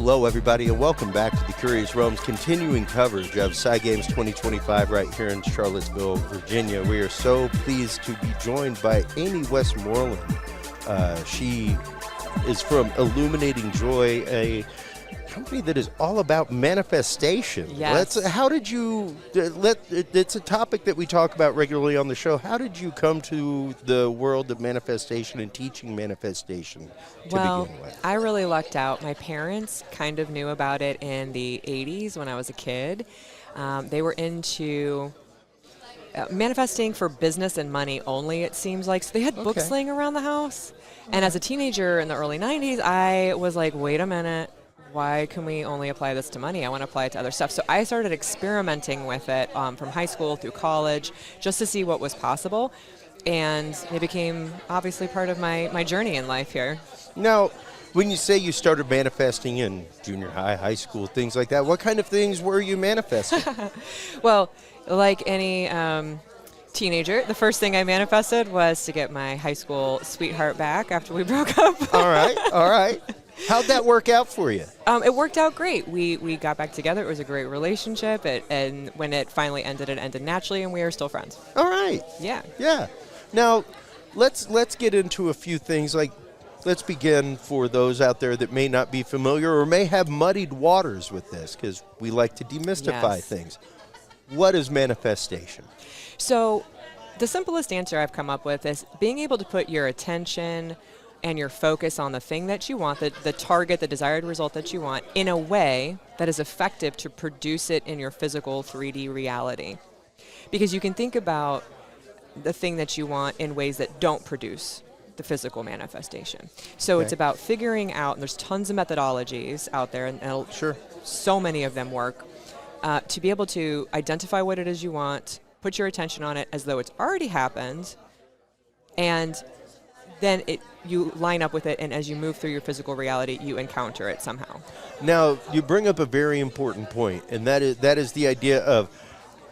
Hello, everybody, and welcome back to the Curious Realms continuing coverage of PsiGames 2025 right here in Charlottesville, Virginia. We are so pleased to be joined by Amy Westmoreland. She is from Illuminating Joy, a company that is all about manifestation. Yes. How did you, it's a topic that we talk about regularly on the show. How did you come to the world of manifestation and teaching manifestation to begin with? I really lucked out. My parents kind of knew about it in the 80s when I was a kid. They were into manifesting for business and money only, it seems like. So they had books laying around the house. And as a teenager in the early 90s, I was like, wait a minute. Why can we only apply this to money? I want to apply it to other stuff. So I started experimenting with it from high school through college just to see what was possible. And it became obviously part of my journey in life here. Now, when you say you started manifesting in junior high, high school, things like that, what kind of things were you manifesting? Well, like any teenager, the first thing I manifested was to get my high school sweetheart back after we broke up. All right. How'd that work out for you? It worked out great. We got back together. It was a great relationship. And when it finally ended, it ended naturally, and we are still friends. All right. Yeah. Now, let's get into a few things. Like, let's begin for those out there that may not be familiar or may have muddied waters with this, because we like to demystify things. What is manifestation? So the simplest answer I've come up with is being able to put your attention and your focus on the thing that you want, the target, the desired result that you want, in a way that is effective to produce it in your physical 3D reality. Because you can think about the thing that you want in ways that don't produce the physical manifestation. So it's about figuring out, and there's tons of methodologies out there, and so many of them work, to be able to identify what it is you want, put your attention on it as though it's already happened, and then you line up with it, and as you move through your physical reality, you encounter it somehow. Now, you bring up a very important point, and that is the idea of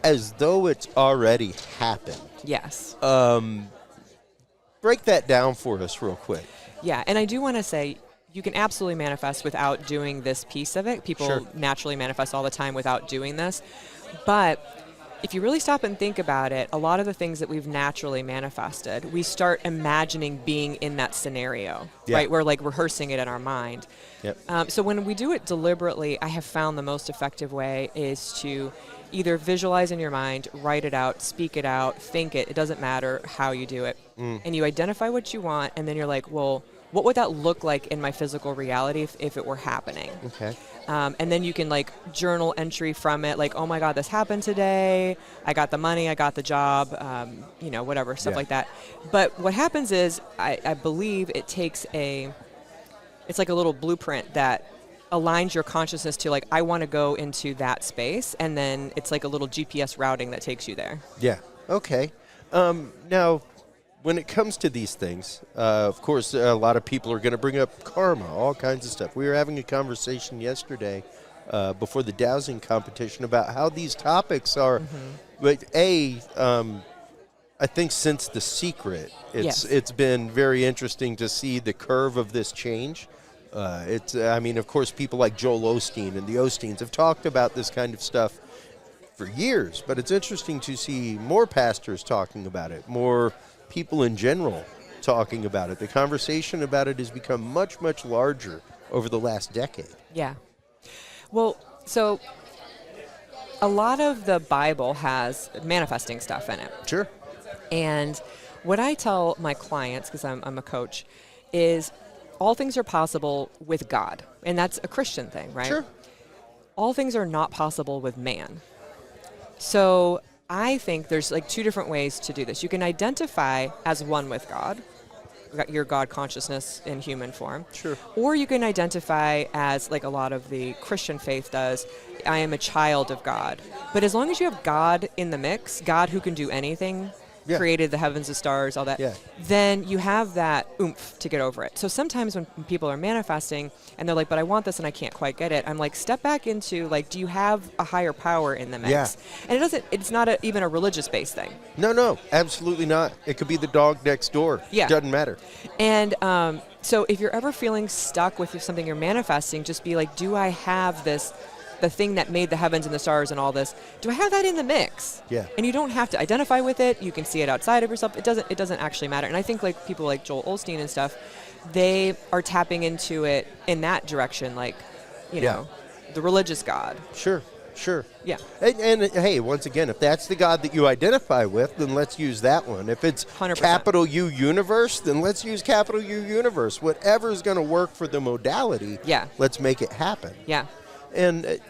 as though it's already happened. Yes. Break that down for us real quick. Yeah, and I do want to say you can absolutely manifest without doing this piece of it. People naturally manifest all the time without doing this. But if you really stop and think about it, a lot of the things that we've naturally manifested, we start imagining being in that scenario, right? We're like rehearsing it in our mind. So when we do it deliberately, I have found the most effective way is to either visualize in your mind, write it out, speak it out, think it. It doesn't matter how you do it. And you identify what you want, and then you're like, well, what would that look like in my physical reality if it were happening? And then you can like journal entry from it, like, oh my God, this happened today. I got the money, I got the job, whatever, stuff like that. But what happens is, I believe it takes it's like a little blueprint that aligns your consciousness to like, I want to go into that space. And then it's like a little GPS routing that takes you there. Yeah. Okay. Now, when it comes to these things, of course, a lot of people are going to bring up karma, all kinds of stuff. We were having a conversation yesterday before the dowsing competition about how these topics are, but I think since The Secret, it's been very interesting to see the curve of this change. Of course, people like Joel Osteen and the Osteens have talked about this kind of stuff for years, but it's interesting to see more pastors talking about it, more people in general talking about it. The conversation about it has become much, much larger over the last decade. Yeah. Well, so a lot of the Bible has manifesting stuff in it. Sure. And what I tell my clients, because I'm a coach, is all things are possible with God. And that's a Christian thing, right? Sure. All things are not possible with man. So I think there's like two different ways to do this. You can identify as one with God, your God consciousness in human form. Sure. Or you can identify as, like a lot of the Christian faith does, I am a child of God. But as long as you have God in the mix, God who can do anything, created the heavens, the stars, all that, then you have that oomph to get over it. So sometimes when people are manifesting and they're like, but I want this and I can't quite get it, I'm like, step back into, like, do you have a higher power in the mix? And it's not even a religious-based thing. No, absolutely not. It could be the dog next door. It doesn't matter. And So if you're ever feeling stuck with something you're manifesting, just be like, do I have this, the thing that made the heavens and the stars and all this, do I have that in the mix? Yeah. And you don't have to identify with it. You can see it outside of yourself. It doesn't actually matter. And I think like people like Joel Osteen and stuff, they are tapping into it in that direction, like, you know, the religious God. Sure. Yeah. And hey, once again, if that's the God that you identify with, then let's use that one. If it's 100%. capital U universe, then let's use capital U universe. Whatever is going to work for the modality, let's make it happen. Yeah. And,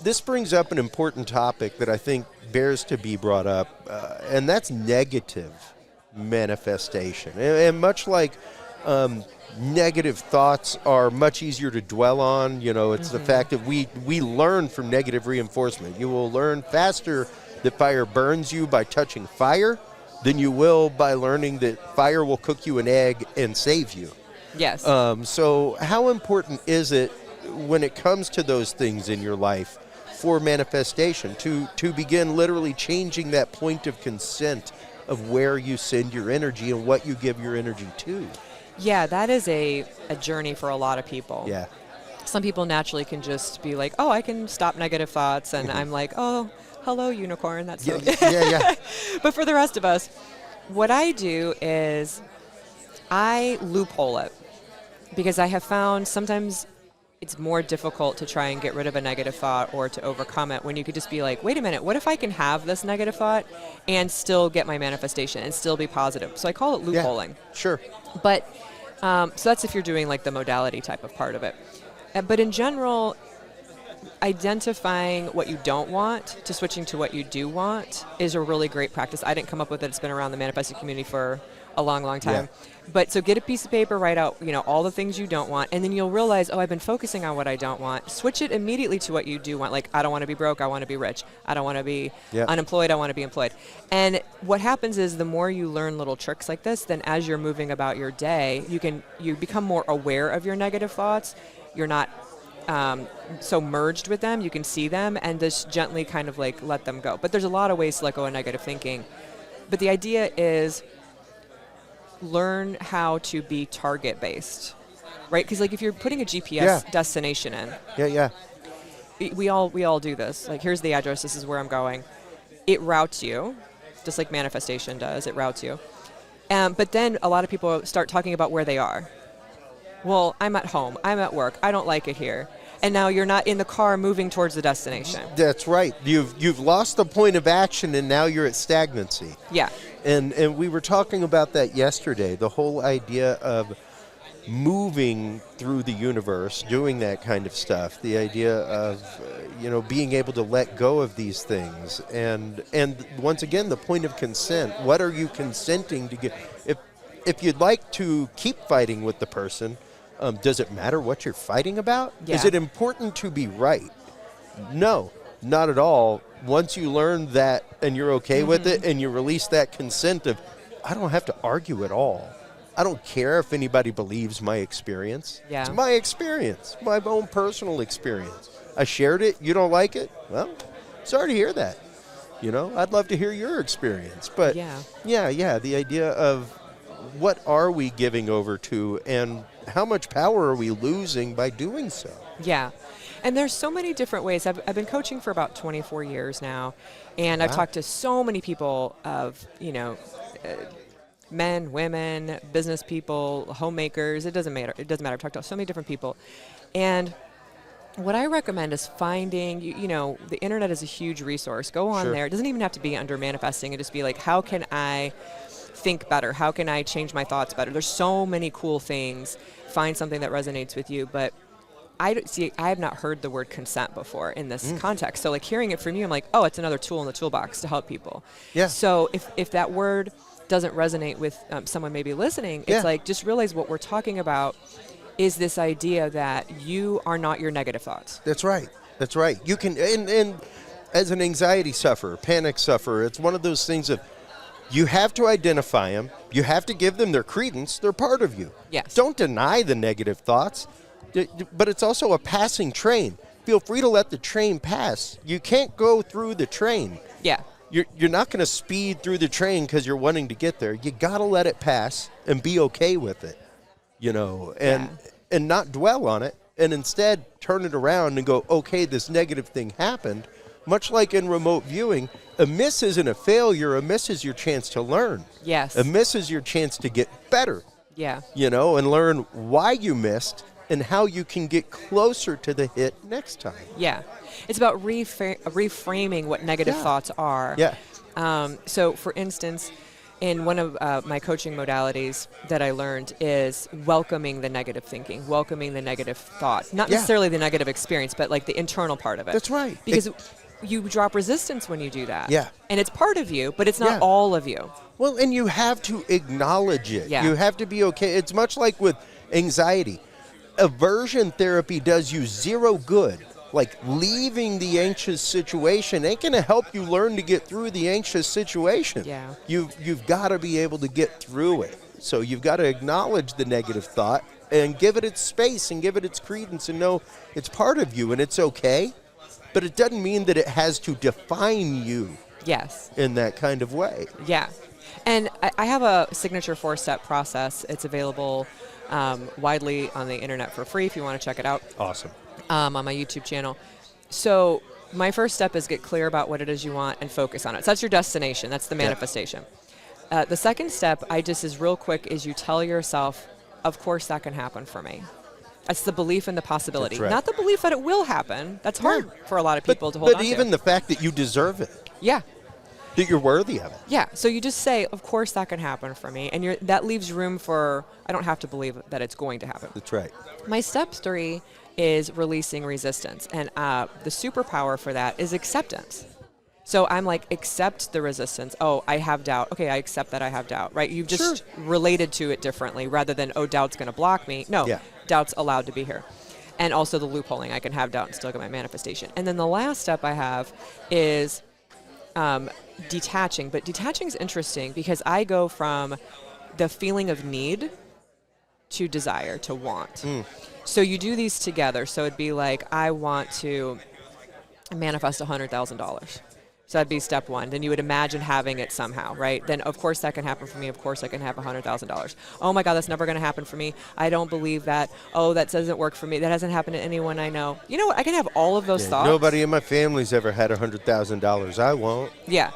this brings up an important topic that I think bears to be brought up, and that's negative manifestation. And much like negative thoughts are much easier to dwell on, it's the fact that we learn from negative reinforcement. You will learn faster that fire burns you by touching fire than you will by learning that fire will cook you an egg and save you. Yes. So how important is it when it comes to those things in your life for manifestation to begin literally changing that point of consent of where you send your energy and what you give your energy to? Yeah, that is a journey for a lot of people. Yeah. Some people naturally can just be like, oh, I can stop negative thoughts. And I'm like, oh, hello, unicorn. That's so yeah. But for the rest of us, what I do is I loophole it, because I have found sometimes it's more difficult to try and get rid of a negative thought or to overcome it when you could just be like, wait a minute, what if I can have this negative thought and still get my manifestation and still be positive? So I call it loopholing. Yeah, sure. But so that's if you're doing like the modality type of part of it. But in general, identifying what you don't want to switching to what you do want is a really great practice. I didn't come up with it. It's been around the manifesting community for a long, long time. Yeah. But so get a piece of paper, write out, all the things you don't want, and then you'll realize, oh, I've been focusing on what I don't want. Switch it immediately to what you do want. Like, I don't want to be broke, I want to be rich. I don't want to be unemployed, I want to be employed. And what happens is the more you learn little tricks like this, then as you're moving about your day, you become more aware of your negative thoughts. You're not so merged with them, you can see them and just gently kind of like let them go. But there's a lot of ways to let go of negative thinking. But the idea is learn how to be target based, right? Because like if you're putting a GPS destination in, we all do this. Like, here's the address, this is where I'm going. It routes you, just like manifestation does. It routes you. But then a lot of people start talking about where they are. Well, I'm at home, I'm at work, I don't like it here. And now you're not in the car moving towards the destination. That's right. You've lost the point of action, and now you're at stagnancy. Yeah. And we were talking about that yesterday, the whole idea of moving through the universe, doing that kind of stuff, the idea of being able to let go of these things. And once again, the point of consent. What are you consenting to get? If you'd like to keep fighting with the person, does it matter what you're fighting about? Yeah. Is it important to be right? No, not at all. Once you learn that and you're okay with it and you release that consent of, I don't have to argue at all. I don't care if anybody believes my experience. Yeah. It's my experience, my own personal experience. I shared it. You don't like it? Well, sorry to hear that. I'd love to hear your experience. But the idea of what are we giving over to and how much power are we losing by doing so? Yeah. And there's so many different ways. I've been coaching for about 24 years now, and I've talked to so many people of, men, women, business people, homemakers. It doesn't matter. I've talked to so many different people. And what I recommend is finding, the internet is a huge resource. Go on there. It doesn't even have to be under manifesting. It just be like, how can I think better? How can I change my thoughts better? There's so many cool things. Find something that resonates with you. But I have not heard the word consent before in this context. So like hearing it from you, I'm like, oh, it's another tool in the toolbox to help people. Yeah. So if that word doesn't resonate with someone maybe listening, it's like, just realize what we're talking about is this idea that you are not your negative thoughts. That's right. You can, and as an anxiety sufferer, panic sufferer, it's one of those things of, you have to identify them. You have to give them their credence. They're part of you. Yes. Don't deny the negative thoughts, but it's also a passing train. Feel free to let the train pass. You can't go through the train. Yeah. You're not going to speed through the train because you're wanting to get there. You got to let it pass and be okay with it. and not dwell on it, and instead turn it around and go, okay, this negative thing happened. Much like in remote viewing, a miss isn't a failure. A miss is your chance to learn. Yes. A miss is your chance to get better. Yeah. And learn why you missed and how you can get closer to the hit next time. Yeah. It's about reframing what negative thoughts are. Yeah. So, for instance, in one of my coaching modalities that I learned is welcoming the negative thinking, welcoming the negative thought. Not necessarily the negative experience, but like the internal part of it. That's right. Because you drop resistance when you do that. Yeah. And it's part of you, but it's not all of you. Well, and you have to acknowledge it. Yeah. You have to be okay. It's much like with anxiety. Aversion therapy does you zero good. Like leaving the anxious situation ain't going to help you learn to get through the anxious situation. Yeah. You've got to be able to get through it. So you've got to acknowledge the negative thought and give it its space and give it its credence and know it's part of you and it's okay. But it doesn't mean that it has to define you. Yes. In that kind of way. Yeah. And I have a signature 4-step process. It's available widely on the internet for free if you want to check it out. Awesome. On my YouTube channel. So my first step is get clear about what it is you want and focus on it. So that's your destination. That's the manifestation. The second step, is real quick, is you tell yourself, of course that can happen for me. That's the belief in the possibility. That's right. Not the belief that it will happen. That's hard for a lot of people to hold on to. But even the fact that you deserve it. Yeah. That you're worthy of it. Yeah. So you just say, of course that can happen for me. And that leaves room for, I don't have to believe that it's going to happen. That's right. My step 3 is releasing resistance. And the superpower for that is acceptance. So I'm like, accept the resistance. Oh, I have doubt. Okay, I accept that I have doubt, right? You've just related to it differently rather than, oh, doubt's going to block me. No, doubt's allowed to be here. And also the loopholing. I can have doubt and still get my manifestation. And then the last step I have is detaching. But detaching is interesting because I go from the feeling of need to desire, to want. So you do these together. So it'd be like, I want to manifest $100,000. So that'd be step 1. Then you would imagine having it somehow, right? Then, of course, that can happen for me. Of course, I can have $100,000. Oh, my God, that's never going to happen for me. I don't believe that. Oh, that doesn't work for me. That hasn't happened to anyone I know. You know what? I can have all of those thoughts. Nobody in my family's ever had $100,000. I won't. Yeah.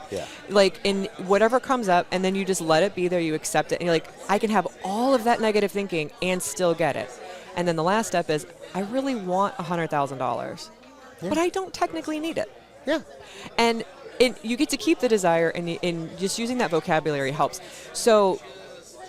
Like, in whatever comes up, and then you just let it be there. You accept it. And you're like, I can have all of that negative thinking and still get it. And then the last step is, I really want $100,000, but I don't technically need it. Yeah. And you get to keep the desire, and just using that vocabulary helps. So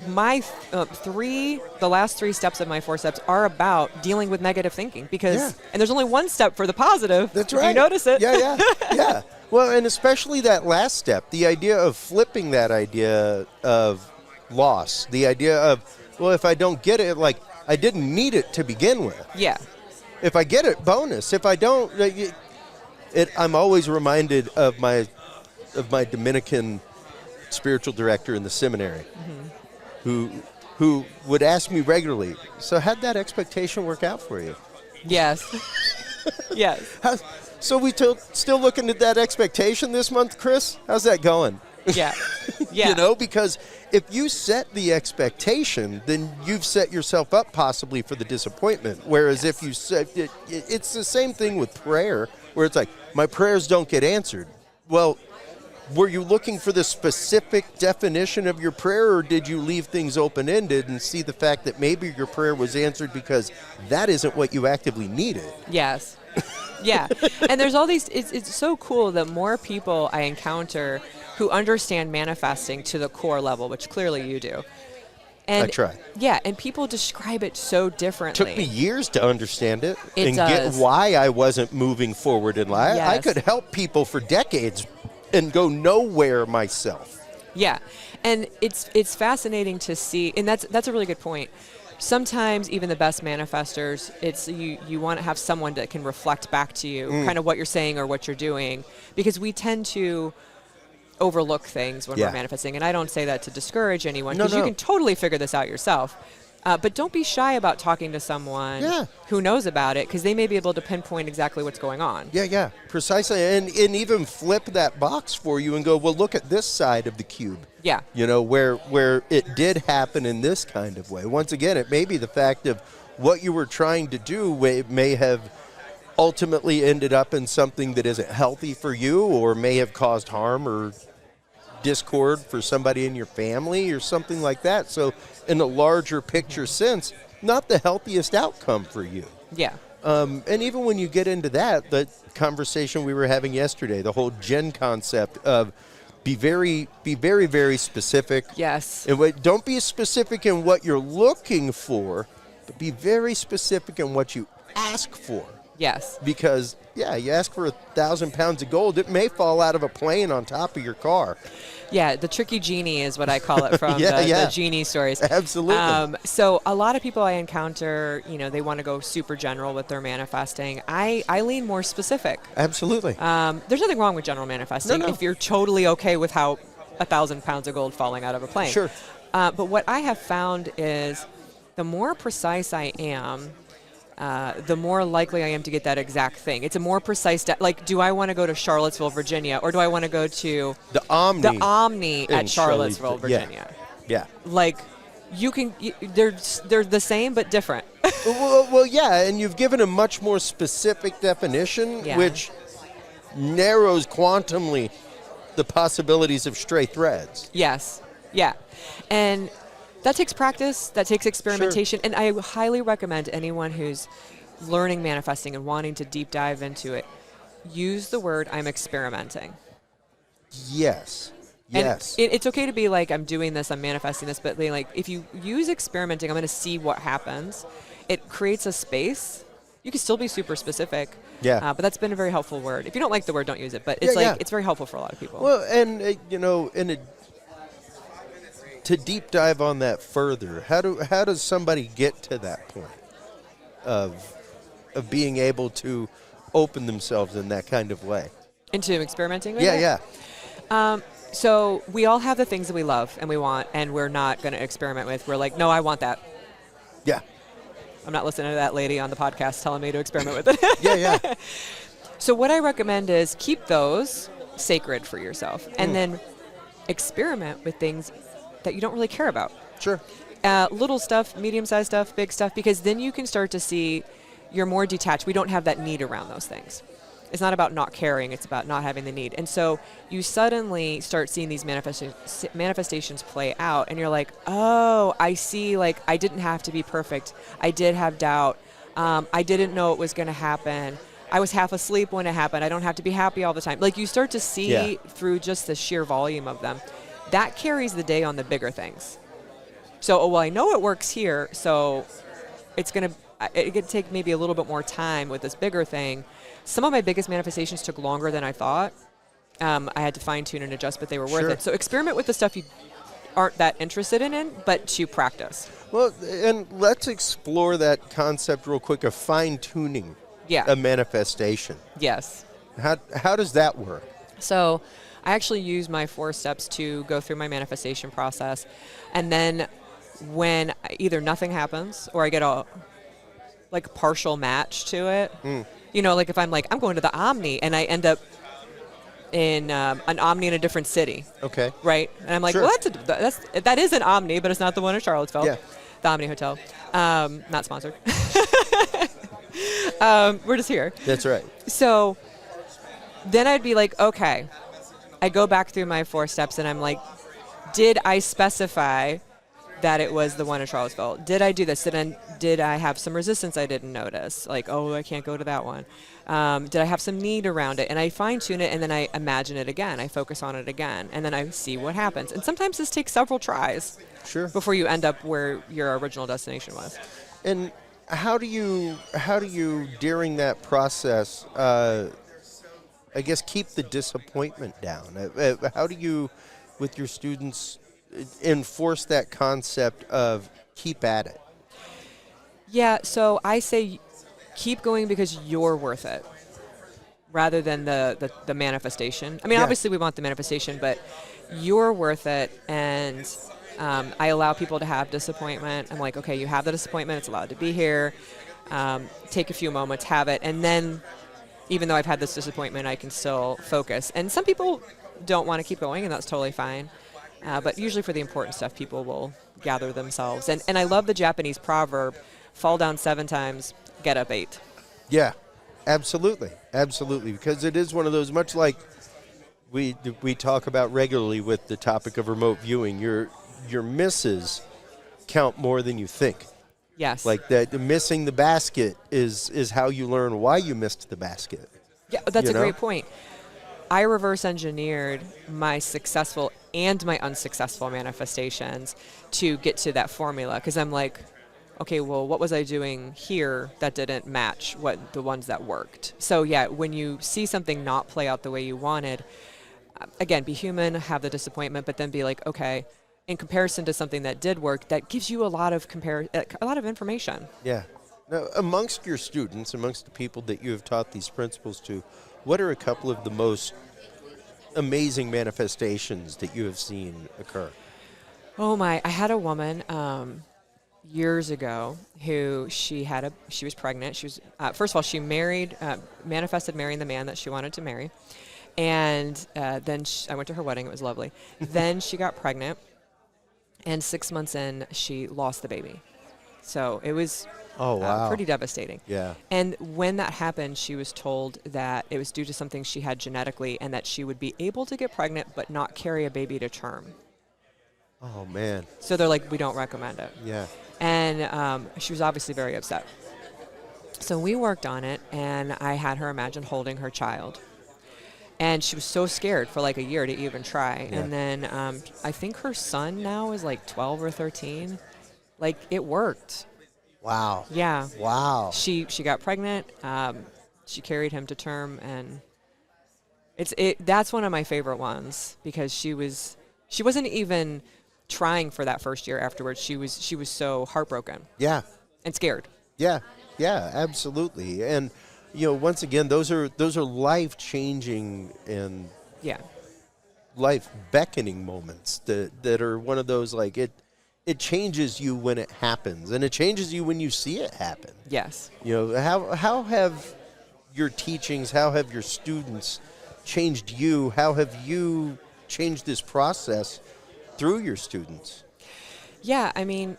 my the last 3 steps of my 4 steps are about dealing with negative thinking because, and there's only one step for the positive. That's right. You notice it. Yeah. Well, and especially that last step, the idea of flipping that idea of loss, the idea of, well, if I don't get it, like I didn't need it to begin with. Yeah. If I get it, bonus. If I don't, I'm always reminded of my Dominican spiritual director in the seminary, who would ask me regularly, so how'd that expectation work out for you? Yes. Yes. So we still looking at that expectation this month, Chris? How's that going? Yeah. Yeah. Because if you set the expectation, then you've set yourself up possibly for the disappointment. Whereas if you set it's the same thing with prayer, where it's like, my prayers don't get answered. Well, were you looking for the specific definition of your prayer, or did you leave things open-ended and see the fact that maybe your prayer was answered because that isn't what you actively needed? Yes. Yeah. And there's all these, it's so cool that more people I encounter who understand manifesting to the core level, which clearly you do. And I try. Yeah, and people describe it so differently. Took me years to understand it and get why I wasn't moving forward in life. Yes. I could help people for decades and go nowhere myself. Yeah, and it's fascinating to see, and that's a really good point. Sometimes even the best manifestors, it's you want to have someone that can reflect back to you kind of what you're saying or what you're doing, because we tend to overlook things when we're manifesting. And I don't say that to discourage anyone, because you can totally figure this out yourself. But don't be shy about talking to someone who knows about it, because they may be able to pinpoint exactly what's going on. Yeah, precisely. And even flip that box for you and go, well, look at this side of the cube. Yeah. You know, where it did happen in this kind of way. Once again, it may be the fact of what you were trying to do, it may have ultimately ended up in something that isn't healthy for you, or may have caused harm or discord for somebody in your family or something like that. So in a larger picture sense, not the healthiest outcome for you. Yeah. And even when you get into that, the conversation we were having yesterday, the whole Gen concept of be very, very specific. Yes. And don't be specific in what you're looking for, but be very specific in what you ask for. Yes. Because, you ask for 1,000 pounds of gold, it may fall out of a plane on top of your car. Yeah, the tricky genie is what I call it from the genie stories. Absolutely. So a lot of people I encounter, they want to go super general with their manifesting. I lean more specific. Absolutely. There's nothing wrong with general manifesting if you're totally okay with how 1,000 pounds of gold falling out of a plane. Sure. But what I have found is the more precise I am, the more likely I am to get that exact thing. It's a more precise, do I want to go to Charlottesville, Virginia, or do I want to go to the Omni at Charlottesville, Virginia? Yeah. They're the same but different. well, and you've given a much more specific definition, which narrows quantumly the possibilities of stray threads. Yes. Yeah. And that takes practice, that takes experimentation, and I highly recommend anyone who's learning manifesting and wanting to deep dive into it, use the word "I'm experimenting." Yes. And it's okay to be like, I'm doing this, I'm manifesting this, but if you use experimenting, I'm going to see what happens. It creates a space. You can still be super specific, but that's been a very helpful word. If you don't like the word, don't use it, but it's it's very helpful for a lot of people. Well, and to deep dive on that further, how does somebody get to that point of being able to open themselves in that kind of way? Into experimenting with it? So we all have the things that we love and we want, and we're not going to experiment with. We're like, no, I want that. Yeah. I'm not listening to that lady on the podcast telling me to experiment with it. Yeah. So what I recommend is keep those sacred for yourself, and then experiment with things that you don't really care about. Sure. Little stuff, medium-sized stuff, big stuff, because then you can start to see you're more detached. We don't have that need around those things. It's not about not caring, it's about not having the need. And so you suddenly start seeing these manifestations play out, and you're like, oh, I see, I didn't have to be perfect. I did have doubt. I didn't know it was going to happen. I was half asleep when it happened. I don't have to be happy all the time. You start to see through just the sheer volume of them. That carries the day on the bigger things. So, I know it works here, so it's going to take maybe a little bit more time with this bigger thing. Some of my biggest manifestations took longer than I thought. I had to fine-tune and adjust, but they were worth it. So experiment with the stuff you aren't that interested in, but to practice. Well, and let's explore that concept real quick of fine-tuning a manifestation. Yes. How does that work? So I actually use my 4 steps to go through my manifestation process. And then when either nothing happens or I get a partial match to it, if I'm I'm going to the Omni and I end up in an Omni in a different city. Okay. Right? And I'm like, well, that is an Omni, but it's not the one in Charlottesville. Yeah. The Omni Hotel. Not sponsored. We're just here. That's right. So then I'd be like, okay. I go back through my 4 steps and I'm like, did I specify that it was the one in Charlottesville? Did I do this? Did I have some resistance I didn't notice? I can't go to that one. Did I have some need around it? And I fine-tune it, and then I imagine it again. I focus on it again, and then I see what happens. And sometimes this takes several tries before you end up where your original destination was. And how do you during that process, I guess, keep the disappointment down? How do you, with your students, enforce that concept of keep at it? Yeah, so I say keep going because you're worth it. rather than the manifestation. I mean, obviously we want the manifestation, but you're worth it. And I allow people to have disappointment. I'm like, okay, you have the disappointment. It's allowed to be here. Take a few moments, have it. And then even though I've had this disappointment, I can still focus. And some people don't want to keep going, and that's totally fine. But usually for the important stuff, people will gather themselves. And I love the Japanese proverb, fall down 7 times, get up 8. Yeah, absolutely. Absolutely. Because it is one of those, much like we talk about regularly with the topic of remote viewing, your misses count more than you think. Yes. Like that, missing the basket is how you learn why you missed the basket. Yeah, that's a great point. I reverse engineered my successful and my unsuccessful manifestations to get to that formula, because I'm like, okay, well, what was I doing here that didn't match what the ones that worked? So yeah, when you see something not play out the way you wanted, again, be human, have the disappointment, but then be like, okay, in comparison to something that did work, that gives you a lot of information. Yeah. Now, amongst your students, amongst the people that you have taught these principles to, what are a couple of the most amazing manifestations that you have seen occur? Oh my, I had a woman years ago who she was pregnant. She was, first of all, she manifested marrying the man that she wanted to marry. And then I went to her wedding. It was lovely. Then she got pregnant. And 6 months in, she lost the baby. So it was pretty devastating. Yeah. And when that happened, she was told that it was due to something she had genetically and that she would be able to get pregnant but not carry a baby to term. Oh, man. So they're like, we don't recommend it. Yeah. And she was obviously very upset. So we worked on it, and I had her imagine holding her child. And she was so scared for like a year to even try. Yeah. And then I think her son now is like 12 or 13. Like, it worked. Wow. Yeah. Wow. She got pregnant. She carried him to term, and that's one of my favorite ones, because she wasn't even trying for that first year afterwards. She was so heartbroken. Yeah. And scared. Yeah. Yeah, absolutely. And once again, those are life-changing and life-beckoning moments that are one of those, like, it changes you when it happens, and it changes you when you see it happen. Yes. How have your teachings, how have your students changed you? How have you changed this process through your students? Yeah, I mean,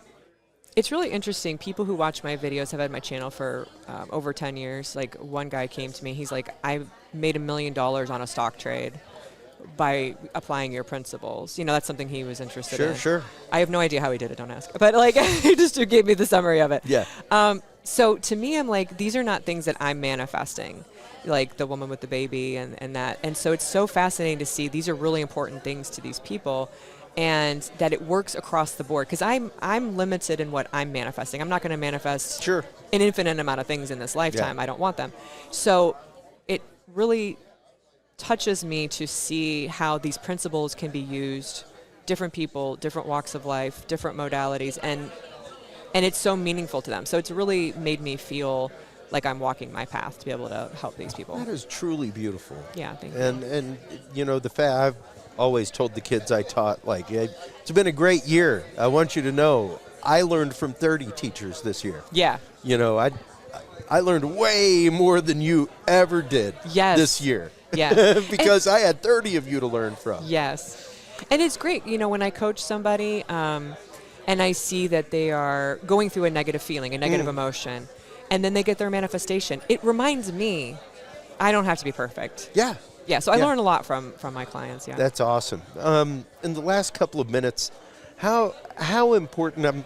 it's really interesting. People who watch my videos have had my channel for over 10 years. Like, one guy came to me. He's like, I made $1 million on a stock trade by applying your principles. That's something he was interested in. Sure. I have no idea how he did it. Don't ask. But, like, he just gave me the summary of it. Yeah. So, to me, I'm like, these are not things that I'm manifesting, like the woman with the baby and that. And so it's so fascinating to see these are really important things to these people, and that it works across the board, because I'm limited in what I'm manifesting. I'm not going to manifest an infinite amount of things in this lifetime. I don't want them. So it really touches me to see how these principles can be used, different people, different walks of life, different modalities, and it's so meaningful to them. So it's really made me feel like I'm walking my path to be able to help these people. That is truly beautiful. Yeah, thank you. And the fact I've always told the kids I taught, like, it's been a great year. I want you to know I learned from 30 teachers this year. Yeah. I learned way more than you ever did this year. Yeah. Because I had 30 of you to learn from. Yes. And it's great, when I coach somebody and I see that they are going through a negative feeling, a negative emotion, and then they get their manifestation. It reminds me I don't have to be perfect. Yeah. Yeah, so I learn a lot from my clients, yeah. That's awesome. In the last couple of minutes, how important,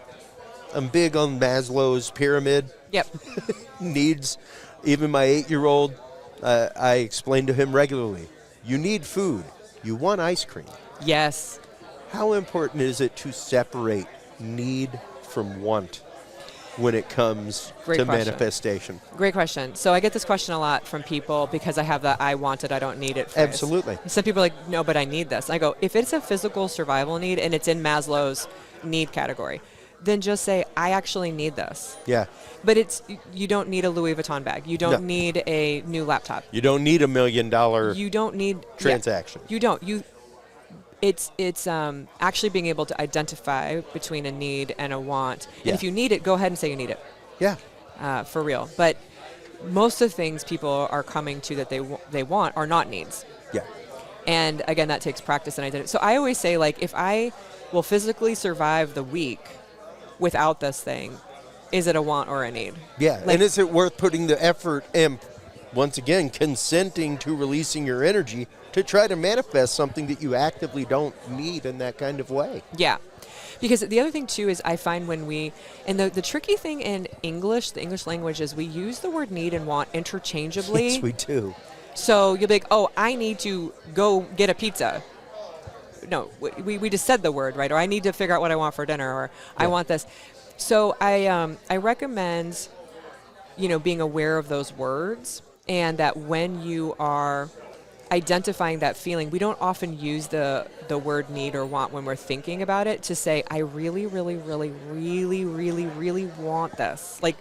I'm big on Maslow's pyramid. Yep. Needs. Even my 8-year-old, I explain to him regularly, you need food. You want ice cream. Yes. How important is it to separate need from want when it comes to manifestation? Great question. So I get this question a lot from people because I have the I want it, I don't need it phrase. Absolutely. Some people are like, no, but I need this. I go, if it's a physical survival need and it's in Maslow's need category, then just say, I actually need this. Yeah. But you don't need a Louis Vuitton bag. You don't need a new laptop. You don't need $1 million You don't need transaction. You don't. It's actually being able to identify between a need and a want. Yeah. And if you need it, go ahead and say you need it. Yeah. For real. But most of the things people are coming to that they want are not needs. Yeah. And again, that takes practice and identity. So I always say, like, if I will physically survive the week without this thing, is it a want or a need? Yeah. Like, and is it worth putting the effort and, once again, consenting to releasing your energy to try to manifest something that you actively don't need in that kind of way? Yeah. Because the other thing, too, is I find when and the tricky thing in English, the English language, is we use the word need and want interchangeably. Yes, we do. So you'll be like, oh, I need to go get a pizza. No, we just said the word, right? Or I need to figure out what I want for dinner, or I want this. So I recommend, being aware of those words, and that when you are identifying that feeling, we don't often use the word need or want when we're thinking about it to say, I really, really, really, really, really, really want this. Like,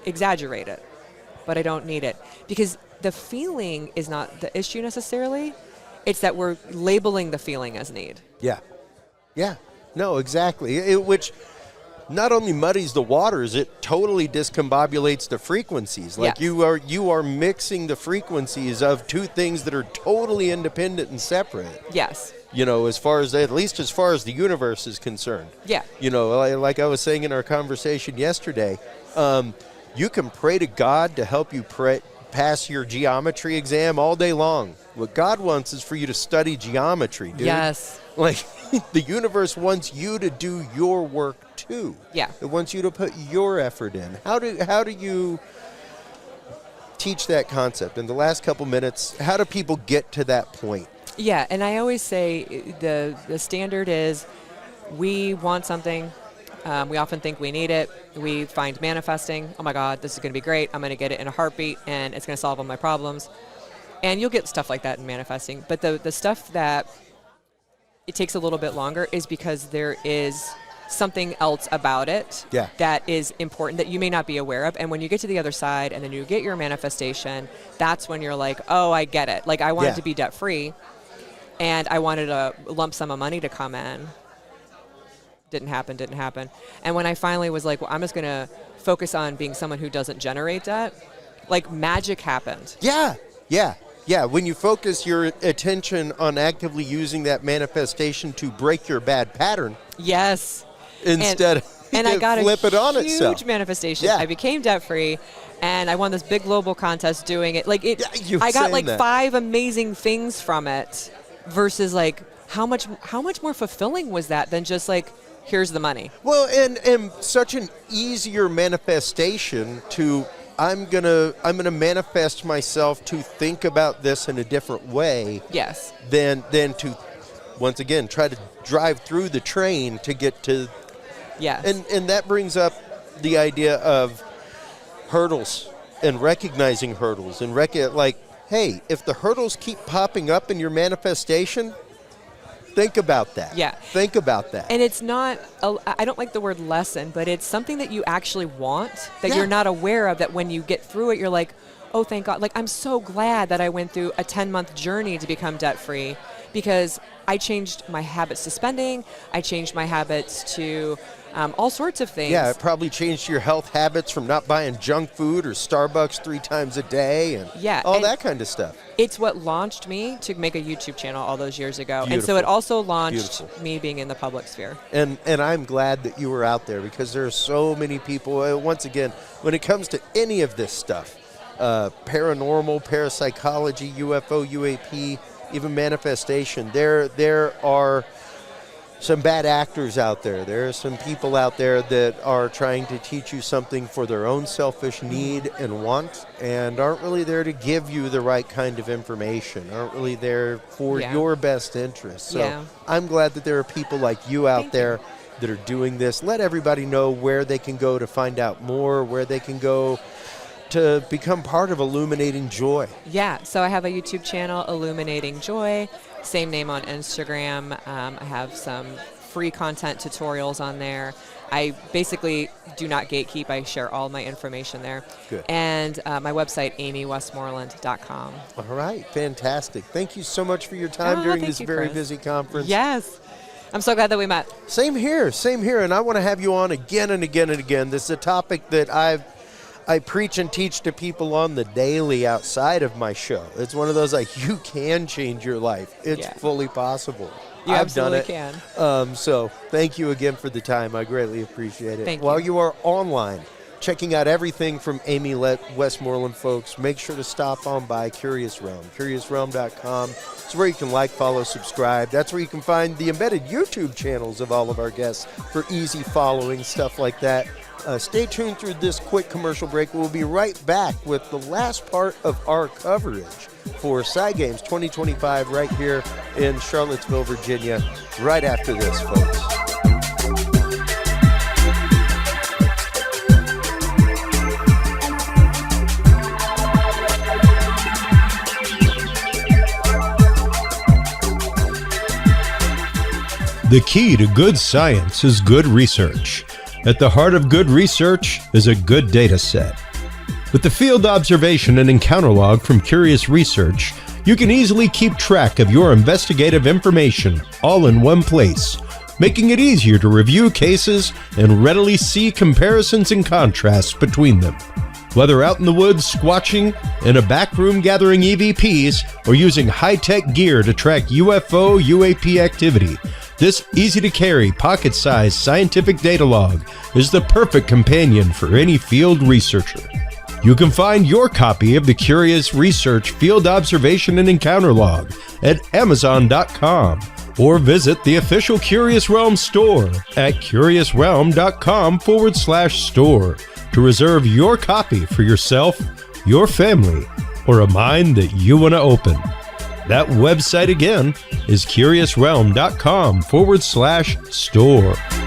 exaggerate it, but I don't need it. Because the feeling is not the issue necessarily. It's that we're labeling the feeling as need. Yeah. Yeah. No, exactly. Which not only muddies the waters, it totally discombobulates the frequencies. Like you are mixing the frequencies of two things that are totally independent and separate. Yes. As far as at least as far as the universe is concerned. Yeah. Like I was saying in our conversation yesterday, you can pray to God to help you pass your geometry exam all day long. What God wants is for you to study geometry, dude. Yes. Like, the universe wants you to do your work too. Yeah. It wants you to put your effort in. How do you teach that concept? In the last couple minutes, how do people get to that point? Yeah, and I always say the standard is we want something. We often think we need it. We find manifesting. Oh my God, this is going to be great. I'm going to get it in a heartbeat, and it's going to solve all my problems. And you'll get stuff like that in manifesting. But the stuff that it takes a little bit longer is because there is something else about it that is important that you may not be aware of. And when you get to the other side and then you get your manifestation, that's when you're like, oh, I get it. Like, I wanted to be debt free, and I wanted a lump sum of money to come in. Didn't happen. And when I finally was like, well, I'm just going to focus on being someone who doesn't generate debt, like, magic happened. Yeah, when you focus your attention on actively using that manifestation to break your bad pattern. Yes. Instead and I got flip it on itself. Huge manifestation. Yeah. I became debt free, and I won this big global contest doing it. Like, you I got like that. 5 amazing things from it, versus like how much more fulfilling was that than just like, here's the money. Well, and such an easier manifestation to I'm gonna manifest myself to think about this in a different way. Yes. Than to, once again, try to drive through the train to get to. Yes. And that brings up the idea of hurdles and recognizing hurdles and like, hey, if the hurdles keep popping up in your manifestation, think about that. Yeah. Think about that. And it's not, I don't like the word lesson, but it's something that you actually want that you're not aware of, that when you get through it, you're like, oh, thank God. Like, I'm so glad that I went through a 10-month journey to become debt-free, because I changed my habits to spending. I changed my habits to all sorts of things. Yeah, it probably changed your health habits from not buying junk food or Starbucks 3 times a day and all that kind of stuff. It's what launched me to make a YouTube channel all those years ago. Beautiful. And so it also launched me being in the public sphere. And I'm glad that you were out there, because there are so many people, once again, when it comes to any of this stuff, paranormal, parapsychology, UFO, UAP, even manifestation, there are some bad actors out there. There are some people out there that are trying to teach you something for their own selfish need and want, and aren't really there to give you the right kind of information, aren't really there for your best interest. So I'm glad that there are people like you out there that are doing this. Let everybody know where they can go to find out more, where they can go to become part of Illuminating Joy. Yeah, so I have a YouTube channel, Illuminating Joy, same name on Instagram. I have some free content tutorials on there. I basically do not gatekeep. I share all my information there. Good. And my website, amywestmoreland.com. All right, fantastic. Thank you so much for your time during this very busy conference. Yes. I'm so glad that we met. Same here. And I want to have you on again and again and again. This is a topic that I preach and teach to people on the daily outside of my show. It's one of those, like, you can change your life. It's fully possible. You I've done it. can. So thank you again for the time. I greatly appreciate it. Thank you. While you are online, checking out everything from Amy Westmoreland, folks, make sure to stop on by Curious Realm. CuriousRealm.com. It's where you can like, follow, subscribe. That's where you can find the embedded YouTube channels of all of our guests for easy following, stuff like that. Stay tuned through this quick commercial break. We'll be right back with the last part of our coverage for PsiGames 2025 right here in Charlottesville, Virginia, right after this, folks. The key to good science is good research. At the heart of good research is a good data set. With the field observation and encounter log from Curious Research, you can easily keep track of your investigative information all in one place, making it easier to review cases and readily see comparisons and contrasts between them. Whether out in the woods squatching, in a back room gathering EVPs, or using high-tech gear to track UFO, UAP activity, this easy-to-carry, pocket-sized scientific data log is the perfect companion for any field researcher. You can find your copy of the Curious Research Field Observation and Encounter Log at Amazon.com or visit the official Curious Realm store at CuriousRealm.com/store to reserve your copy for yourself, your family, or a mind that you want to open. That website again is CuriousRealm.com/store.